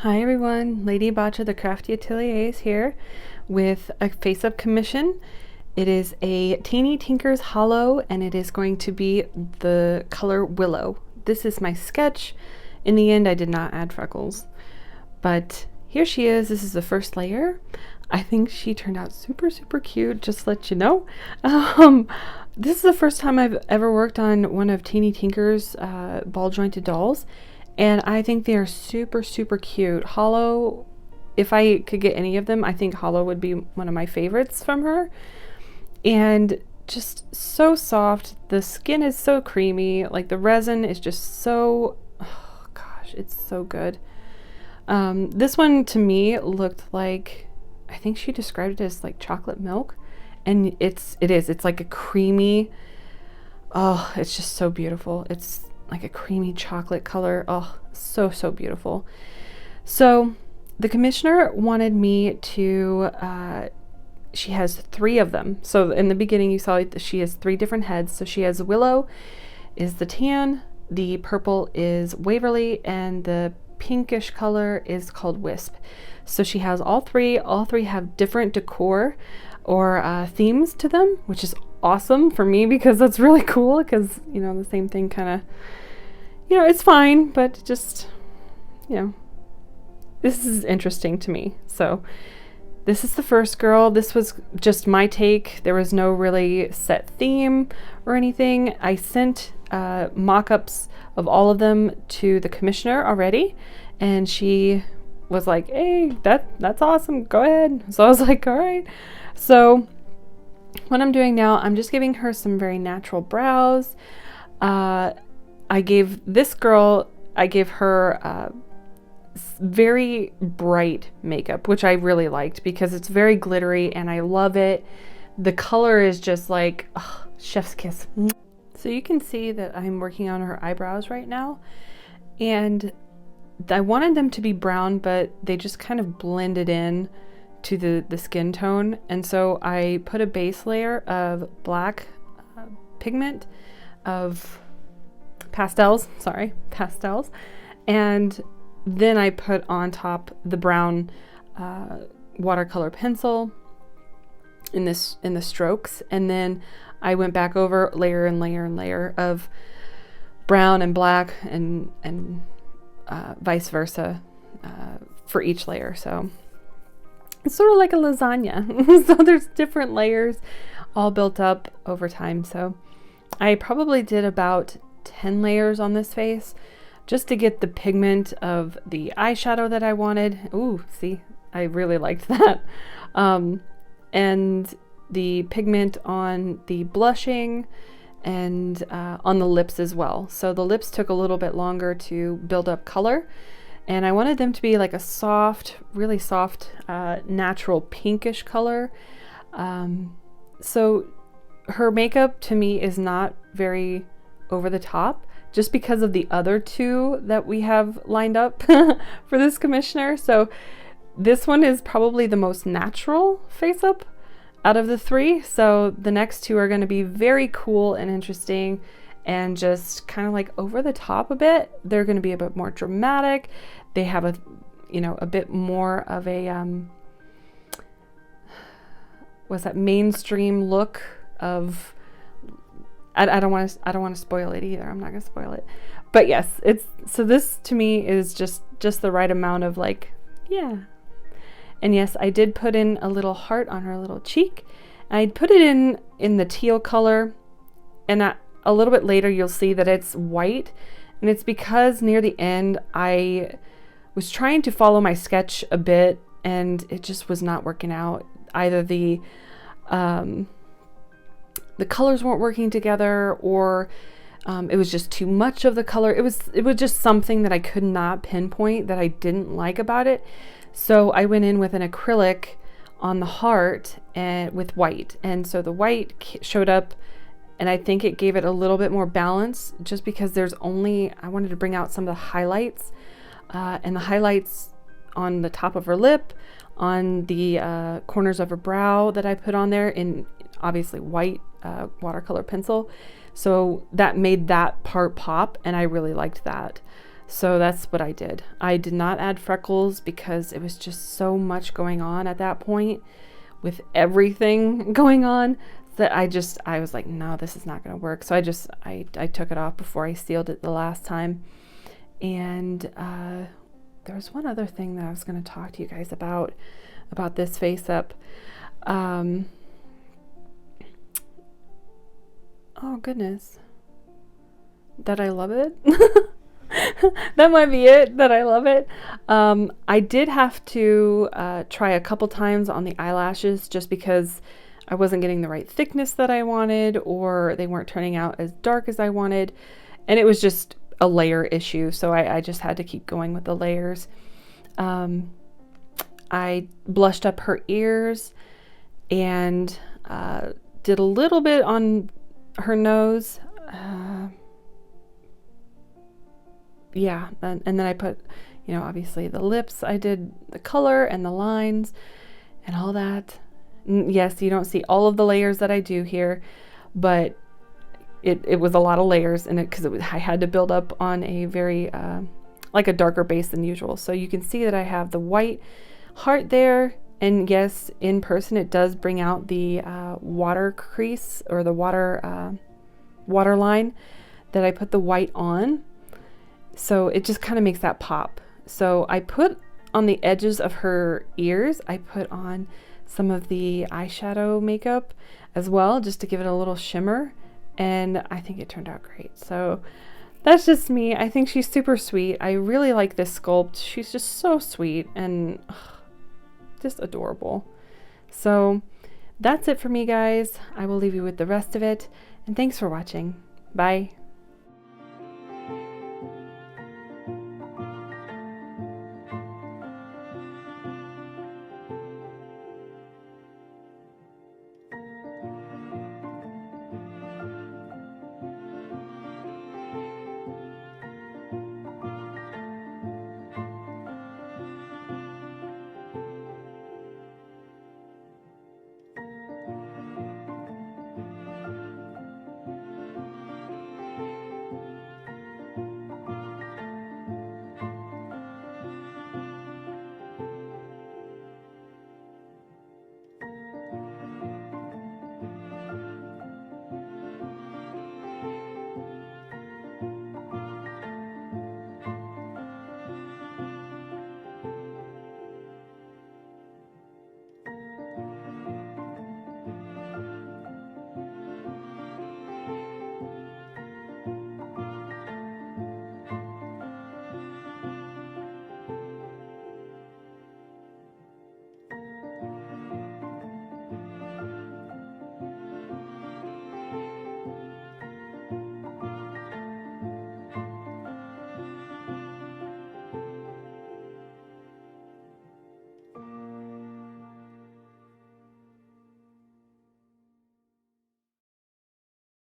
Hi everyone, Lady Bacha the Crafty Atelier is here with a face-up commission. It is a Teeny Tinker's Hollow and it is going to be the color Willow. This is my sketch. In the end I did not add freckles, but here she is. This is the first layer. I think she turned out super cute, just to let you know. This is the first time I've ever worked on one of Teeny Tinker's ball jointed dolls. And I think they are super cute. Hollow, if I could get any of them, I think Hollow would be one of my favorites from her. And just so soft. The skin is so creamy. Like the resin is just so, oh gosh, it's so good. This one to me looked like, I think she described it as like chocolate milk. And it's like a creamy, oh, it's just so beautiful. It's like a creamy chocolate color. Oh, so beautiful. So the commissioner wanted me to, she has 3 of them. So in the beginning you saw she has 3 different heads. So she has Willow is the tan, the purple is Waverly, and the pinkish color is called Wisp. So she has all 3. All 3 have different decor or themes to them, which is awesome for me because that's really cool, because you know the same thing kind of, you know, it's fine, but just, you know, this is interesting to me. So this is the first girl. This was just my take. There was no really set theme or anything. I sent mock-ups of all of them to the commissioner already, and she was like, hey, that's awesome, go ahead. So I was like, all right. So what I'm doing now, I'm just giving her some very natural brows. I gave this girl, I gave her very bright makeup, which I really liked because it's very glittery and I love it. The color is just like, oh, chef's kiss. So you can see that I'm working on her eyebrows right now, and I wanted them to be brown, but they just kind of blended in to the skin tone. And so I put a base layer of black pigment, of pastels, and then I put on top the brown watercolor pencil in the strokes, and then I went back over layer and layer of brown and black and vice versa for each layer. So it's sort of like a lasagna. So there's different layers all built up over time. So I probably did about 10 layers on this face just to get the pigment of the eyeshadow that I wanted. Ooh, see, I really liked that. And the pigment on the blushing and on the lips as well. So the lips took a little bit longer to build up color, and I wanted them to be like a soft, really soft, natural pinkish color. So her makeup to me is not very over the top, just because of the other 2 that we have lined up for this commissioner. So this one is probably the most natural face up out of the 3. So the next 2 are going to be very cool and interesting and just kind of like over the top a bit. They're going to be a bit more dramatic. They have a, you know, a bit more of a what's that, mainstream look of, I don't want to spoil it either. I'm not going to spoil it. But yes, so this to me is just the right amount of like, yeah. And yes, I did put in a little heart on her little cheek. I put it in the teal color, and a little bit later you'll see that it's white, and it's because near the end I was trying to follow my sketch a bit and it just was not working out. Either the colors weren't working together, or it was just too much of the color. It was just something that I could not pinpoint that I didn't like about it. So I went in with an acrylic on the heart and with white, and so the white showed up, and I think it gave it a little bit more balance, just because there's only, I wanted to bring out some of the highlights, and the highlights on the top of her lip, on the corners of her brow that I put on there in obviously white watercolor pencil. So that made that part pop, and I really liked that. So that's what I did. I did not add freckles because it was just so much going on at that point with everything going on that I was like, no, this is not going to work. So I took it off before I sealed it the last time. And there was one other thing that I was going to talk to you guys about this face up. Oh goodness. That I love it. That might be it, that I love it. I did have to try a couple times on the eyelashes just because I wasn't getting the right thickness that I wanted, or they weren't turning out as dark as I wanted. And it was just a layer issue. So I just had to keep going with the layers. I blushed up her ears and did a little bit on her nose. Yeah, and then I put, you know, obviously the lips. I did the color and the lines and all that. Yes, you don't see all of the layers that I do here, but it was a lot of layers in it because I had to build up on a very like a darker base than usual. So you can see that I have the white heart there, and yes, in person it does bring out the water crease or the water line that I put the white on. So it just kind of makes that pop. So I put on the edges of her ears, I put on some of the eyeshadow makeup as well, just to give it a little shimmer. And I think it turned out great. So that's just me. I think she's super sweet. I really like this sculpt. She's just so sweet and just adorable. So that's it for me, guys. I will leave you with the rest of it. And thanks for watching. Bye.